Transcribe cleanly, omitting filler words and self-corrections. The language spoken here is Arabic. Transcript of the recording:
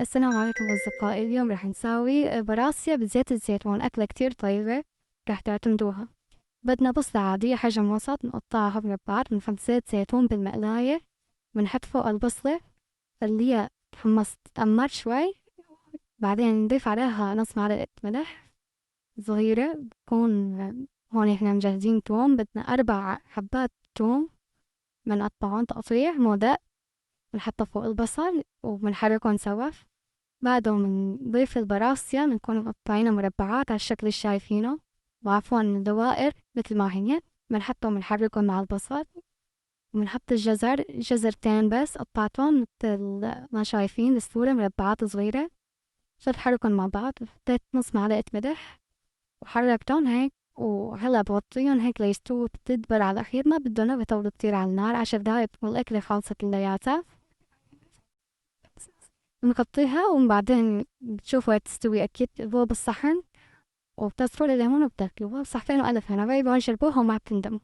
السلام عليكم أصدقائي. اليوم رح نساوي براسية بزيت الزيتون، أكلة كتير طيبة رح تعتمدوها. بدنا بصلة عادية حجم وسط نقطعها مربعات، بنحط زيت زيتون بالمقلاية، بنحط فوق البصلة خليها تحمص تأمر شوي، بعدين نضيف عليها نص معلقة ملح صغيرة. بكون هون احنا مجهزين توم، بدنا 4 حبات توم بنقطعهم تقطيع مو دق، بنحطها فوق البصل وبنحركهم سوا. بعده بنضيف البراسيا، بنكون مقطعينها مربعات على الشكل اللي شايفينه، وعفوا دوائر مثل ما هي. بنحطهم بنحركهم مع البصل، وبنحط الجزر جزرتين بس قطعتهم مثل ما شايفين بالصورة مربعات صغيرة. صرت حركهم مع بعض، حطيت نص معلقة ملح وحركتهم هيك، وهلا بغطيهم هيك ليستووا بتدبر على الأخير، ما بدنا بيطولوا كتير على النار. 10 دقايق بتكون الأكلة خالصة كلياتها. بنغطيها وبعدين بتشوفوا هي تستوي أكيد فوق بالصحن، وبتصفوا الليمون وبتاكلوها. صحتين وألف هنا، باي باي، جربوها وما بتندموا.